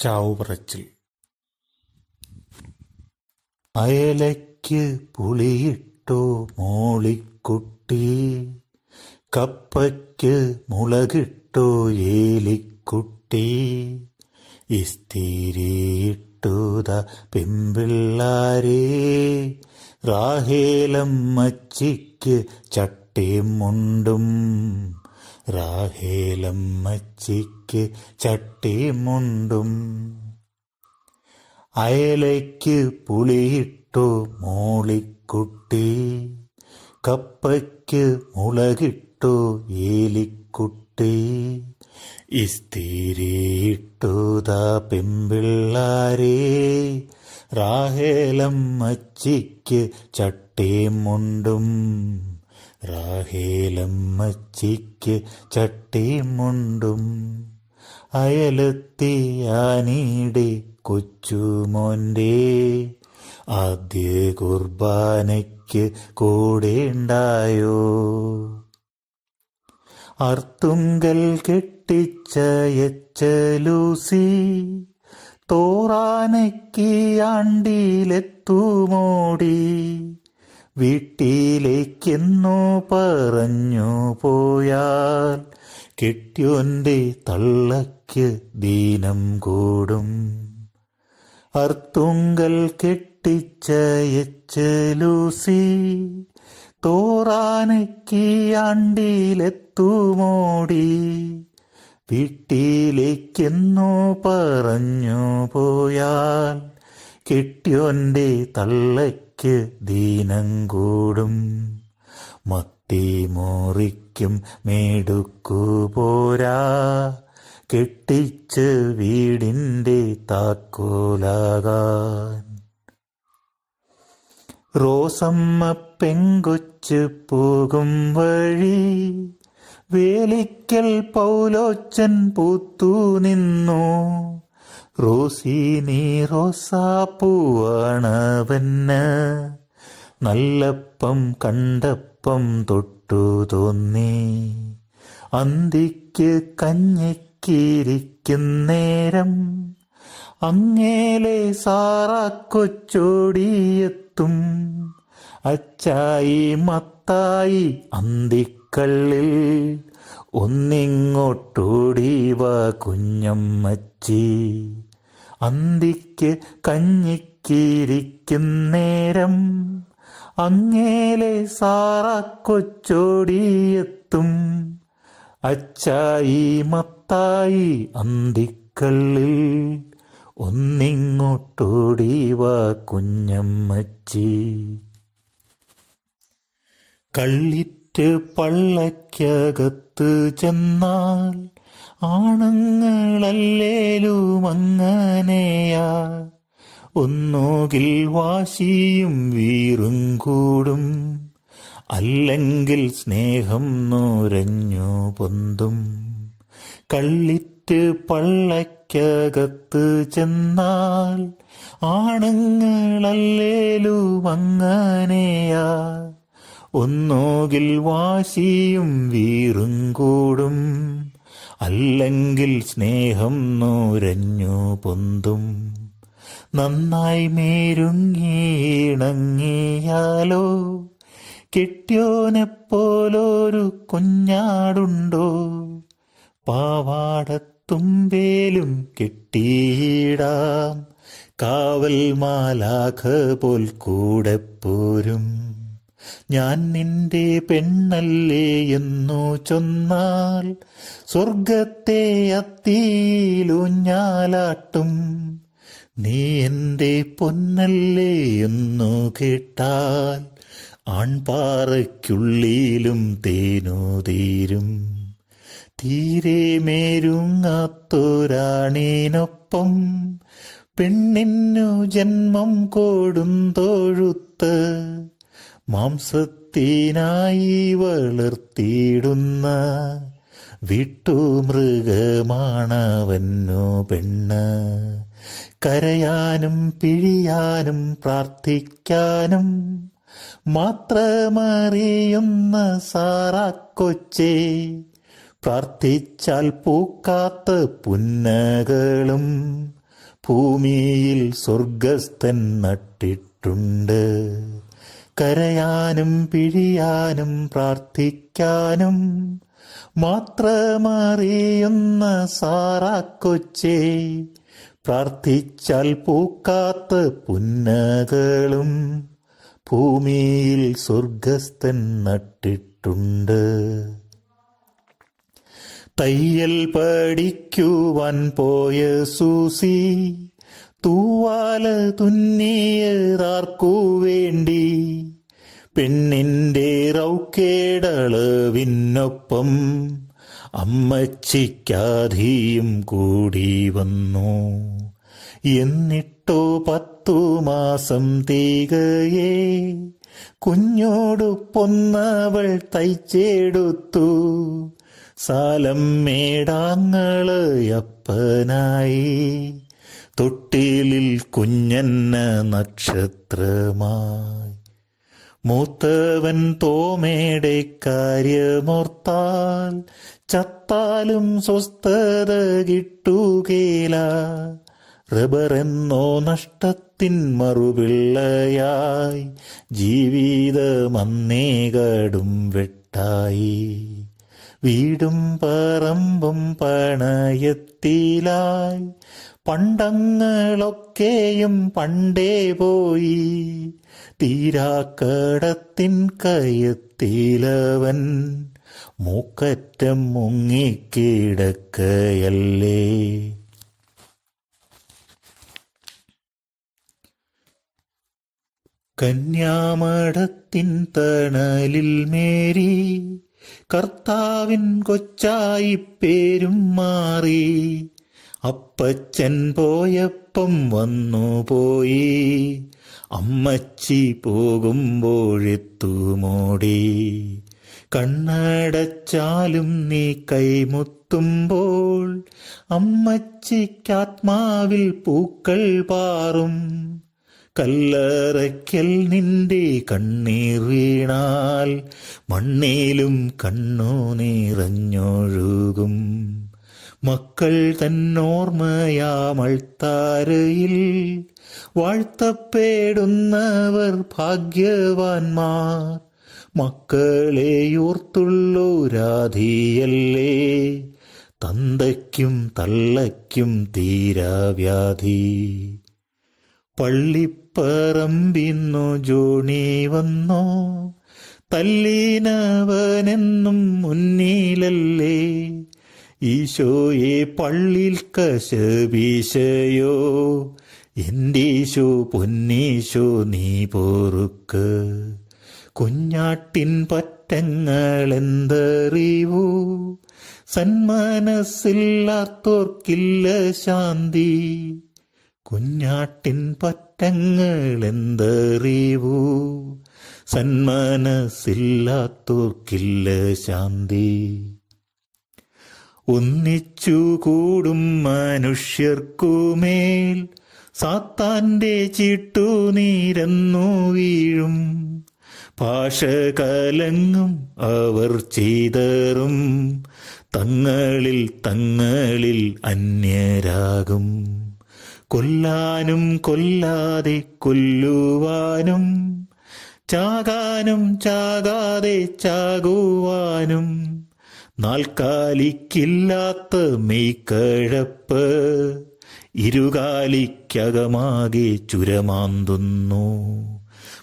ചാവുപറച്ചിൽ. അയലയ്ക്ക് പുളിയിട്ടോ മോളിക്കുട്ടി, കപ്പയ്ക്ക് മുളകിട്ടോ ഏലിക്കുട്ടി, ഇസ്തിരിയിട്ടുത പെമ്പിള്ളാരേ, റാഹേലമ്മച്ചിക്ക് ചട്ടയും മുണ്ടും, റാഹേലമ്മച്ചിക്ക് ചട്ടയും മുണ്ടും. അയലയ്ക്ക് പുളിയിട്ടോ മോളിക്കുട്ടി, കപ്പയ്ക്ക് മുളകിട്ടോ ഏലിക്കുട്ടി, ഇസ്തിരിയിട്ടുതാ പെമ്പിള്ളാരേ, റാഹേലമ്മച്ചിക്ക് ചട്ടയും മുണ്ടും, റാഹേലമ്മച്ചിക്ക് ചട്ടയും മുണ്ടും. അയലത്തിയാനീടെ കൊച്ചുമോൻ്റെ ആദ്യ കുർബാനയ്ക്ക് കൂടെയുണ്ടായോ, അർത്തുങ്കൽ കെട്ടിച്ചയച്ച ലൂസി, തോറാനയ്ക്ക് ആണ്ടിലെത്തുമോടി, വീട്ടിലേക്കെന്നോ പറഞ്ഞു പോയാൽ, കെട്ടിയോൻ്റെ തള്ളയ്ക്ക് ദീനം കൂടും. അർത്തുങ്കൽ കെട്ടിച്ചയച്ച ലൂസി, തോറാനയ്ക്ക് ആണ്ടിലെത്തുമോടി, വീട്ടിലേക്കെന്നോ പറഞ്ഞു പോയാൽ, കെട്ടിയോൻ്റെ തള്ളയ്ക്ക് ദീനം കൂടും. മത്തി മോറിക്കും മേടുക്കു പോരാ, കെട്ടിച്ച് വീടിൻ്റെ താക്കോലാകാൻ. റോസമ്മ പെങ്കൊച്ച് പോകും വഴി, വേലിക്കൽ പൗലോച്ചൻ പൂത്തു നിന്നു, റോസി നീ റോസാപ്പൂവാണവന്, നല്ലപ്പം കണ്ടപ്പം തൊട്ടു തോന്നി, അന്തിക്ക് കഞ്ഞിക്കിരിക്കുന്നേരം, അങ്ങേലെ സാറാക്കൊച്ചോടിയെത്തും, അച്ചായി മത്തായി അന്തിക്കള്ളിൽ, ഒന്നിങ്ങോട്ടോടിവ കുഞ്ഞമ്മച്ചി, അന്തിക്ക് കഞ്ഞിക്കിരിക്കുന്നേരം, അങ്ങേലെ സാറാക്കൊച്ചോടിയെത്തും, അച്ചായി മത്തായി അന്തിക്കള്ളിൽ, ഒന്നിങ്ങോട്ടോടിവ കുഞ്ഞമ്മച്ചി. കള്ളിറ്റ് പള്ളയ്ക്കകത്ത് ചെന്നാൽ, ആണുങ്ങളല്ലേലും അങ്ങനെയാ, ഒന്നുകിൽ വാശിയും വീറും കൂടും, അല്ലെങ്കിൽ സ്നേഹം നുരഞ്ഞു പൊന്തും. കള്ളിറ്റ് പള്ളയ്ക്കകത്ത് ചെന്നാൽ, ആണുങ്ങളല്ലേലും അങ്ങനെയാ, ഒന്നുകിൽ വാശിയും വീറും കൂടും, അല്ലെങ്കിൽ സ്നേഹം നുരഞ്ഞു പൊന്തും. നന്നായി മേരുങ്ങിയിണങ്ങിയാലോ, കെട്ടിയോനെപ്പോലൊരു കുഞ്ഞാടുണ്ടോ, പാവാടത്തുമ്പേലും കെട്ടിയിടാം, കാവൽ മാലാഖ പോൽ കൂടെ പോരും. ഞാൻ നിന്റെ പെണ്ണല്ലേ എന്നു ചൊന്നാൽ, സ്വർഗത്തെ അത്തിയിലൂഞ്ഞാലാട്ടും, നീ എൻ്റെ പൊന്നല്ലേ എന്നു കേട്ടാൽ, ആൺപാറയ്ക്കുള്ളിലും തേനു തീരെ മേരുങ്ങാത്തൊരാണിനൊപ്പം, പെണ്ണിന്നു ജന്മം കൊടുന്തൊഴുത്ത്, മാംസത്തിനായി വളർത്തിയിടുന്ന വിട്ടുമൃഗമാണവന്നു പെണ്ണ്. കരയാനും പിഴിയാനും പ്രാർത്ഥിക്കാനും മാത്രമറിയുന്ന സാറാക്കൊച്ചേ, പ്രാർത്ഥിച്ചാൽ പൂക്കാത്ത പുന്നകളും ഭൂമിയിൽ സ്വർഗസ്ഥൻ നട്ടിട്ടുണ്ട്. കരയാനും പിഴിയാനും പ്രാർത്ഥിക്കാനും മാത്രമറിയുന്ന സാറാക്കൊച്ചേ, പ്രാർത്ഥിച്ചാൽ പൂക്കാത്ത പുന്നകളും ഭൂമിയിൽ സ്വർഗസ്ഥൻ നട്ടിട്ടുണ്ട്. തയ്യൽ പഠിക്കുവാൻ പോയ സൂസി തൂവാല തുന്നിയതാർക്കു വേണ്ടി, പെണ്ണിന്റെ റൗക്കേടളവിനൊപ്പം അമ്മച്ചിക്കാധിയും കൂടി വന്നു. എന്നിട്ടോ 10 മാസം തികയെ കുഞ്ഞോടു പൊന്നവൾ തയ്ച്ചെടുത്തു. സാലം മേടാങ്ങളയപ്പനായി തൊട്ടിലിൽ കുഞ്ഞന്ന നക്ഷത്രമായി. മൂത്തവൻ തോമേടെ കാര്യമോർത്താൽ ചത്താലും സ്വസ്ഥത കിട്ടുകേല. റബ്ബറെന്നോ നഷ്ടത്തിൻ മറുപിള്ളയായി ജീവിതമന്നേകടും വെട്ടായി. വീടും പറമ്പും പണയത്തിലായി പണ്ടങ്ങളൊക്കെയും പണ്ടേ പോയി. തീരാക്കടത്തിൻ കയത്തിലവൻ മൂക്കറ്റം മുങ്ങിക്കിടക്കയല്ലേ. കന്യാമഠത്തിൻ തണലിൽ മേരി കർത്താവിൻ കൊച്ചായി പേരും മാറി. അപ്പച്ചൻ പോയപ്പം വന്നുപോയി, അമ്മച്ചി പോകുമ്പോഴെത്തുമോടി. കണ്ണടച്ചാലും നീ കൈമുത്തുമ്പോൾ അമ്മച്ചിക്കാത്മാവിൽ പൂക്കൾ പാറും. കല്ലറയ്ക്കൽ നിന്റെ കണ്ണീർ വീണാൽ മണ്ണിലും കണ്ണുനീറഞ്ഞൊഴുകും. മക്കൾ തന്നോർമ്മയാമൾത്താരയിൽ വാഴ്ത്തപ്പെടുന്നവർ ഭാഗ്യവാന്മാർ. മക്കളെയോർത്തുള്ളൊരാധിയല്ലേ തന്തയ്ക്കും തള്ളയ്ക്കും തീരാവ്യാധി. പള്ളിപ്പറമ്പിന്നു ജോണി വന്നോ, തല്ലിനവനെന്നും മുന്നിലല്ലേ. ഈശോയെ പള്ളിൽ കശപീശയോ, എന്റീശോ പൊന്നീശോ നീ പോറുക്ക്. കുഞ്ഞാട്ടിൻ പറ്റങ്ങളെന്തറിവൂ, സന്മനസ്സില്ലാത്തോർക്കില്ല ശാന്തി. കുഞ്ഞാട്ടിൻ പറ്റങ്ങളെന്തറിവൂ, സന്മനസ്സില്ലാത്തോർക്കില്ല ശാന്തി. ഒന്നിച്ചു കൂടും മനുഷ്യർക്കുമേൽ സാത്താന്റെ ചീട്ടുനീരന്നു വീഴും. ഭാഷ കലങ്ങും അവർ ചിതറും, തങ്ങളിൽ അന്യരാകും. കൊല്ലാനും കൊല്ലാതെ കൊല്ലുവാനും, ചാകാനും ചാകാതെ ചാകുവാനും. നാൽക്കാലിക്കില്ലാത്ത മെയ്ക്കഴപ്പ് ഇരുകാലിക്കകമാകെ ചുരമാന്തുന്നു.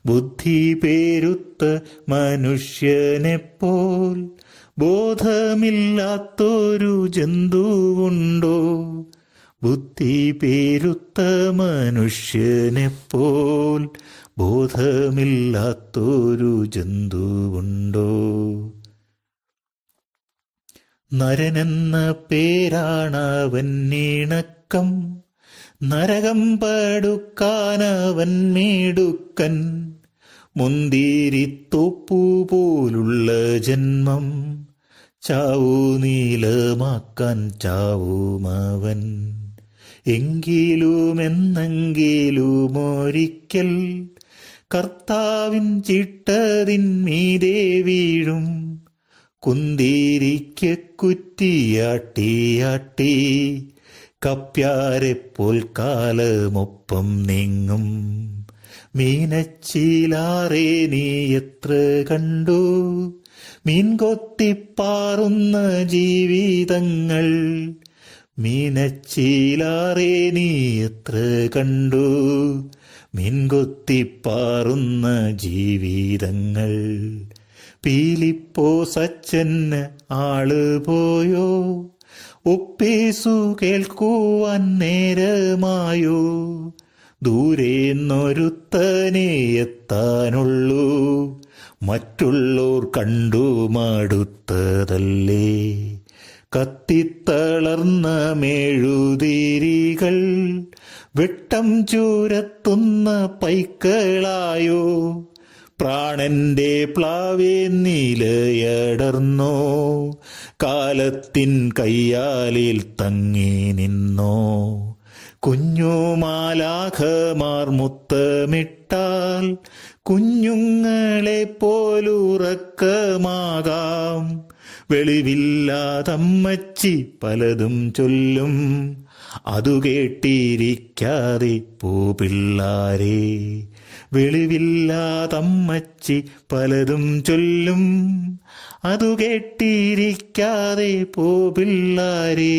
ബുദ്ധി പേരുത്ത മനുഷ്യനെപ്പോൽ ബോധമില്ലാത്തൊരു ജന്തുവുണ്ടോ. ബുദ്ധി പേരുത്ത മനുഷ്യനെപ്പോൽ ബോധമില്ലാത്തൊരു ജന്തുവുണ്ടോ. നരനെന്ന പേരാണവൻ ഇണക്കം, നരകം പടുക്കാനവൻ മേടുക്കൻ. മുന്തിരിത്തോപ്പു പോലുള്ള ജന്മം, ചാവു നീലമാക്കാൻ ചാവുമവൻ. എന്നെങ്കിലുമൊരിക്കൽ കർത്താവിൻ ചിട്ടതിന്മീതെ വീഴും. കുന്തിരിക്ക കുറ്റിയാട്ടിയാട്ടി കപ്പ്യാരെപ്പോൽ കാലമൊപ്പം നീങ്ങും മീനച്ചിലാറേ നീ എത്ര കണ്ടു മീൻ കൊത്തിപ്പാറുന്ന ജീവിതങ്ങൾ മീനച്ചിലാറേ നീ എത്ര കണ്ടു മീൻ കൊത്തിപ്പാറുന്ന ജീവിതങ്ങൾ പീലിപ്പോസച്ചന് ആള് പോയോ ഒപ്പീസു കേൾക്കുവാൻ നേരമായോ ദൂരേന്നൊരുത്തനെ എത്താനുള്ളൂ മറ്റുള്ളോർ കണ്ടു മടുത്തതല്ലേ കത്തിത്തളർന്ന മെഴുതിരികൾ വെട്ടം ചൂരത്തുന്ന പൈക്കളായോ പ്രാണന്റെ പ്ലാവേ നിലയടർന്നോ കാലത്തിൻ കയ്യാലിൽ തങ്ങി നിന്നോ കുഞ്ഞുമാലാഖമാർ മുത്തമിട്ടാൽ കുഞ്ഞുങ്ങളെ പോലുറക്കമാകാം വെളിവില്ലാതമ്മച്ചി പലതും ചൊല്ലും അതു കേട്ടിരിക്കാതെ പോ പിള്ളാരേ വെളിവില്ലാതമ്മച്ചി പലതും ചൊല്ലും അതു കേട്ടിരിക്കാതെ പോ പിള്ളാരേ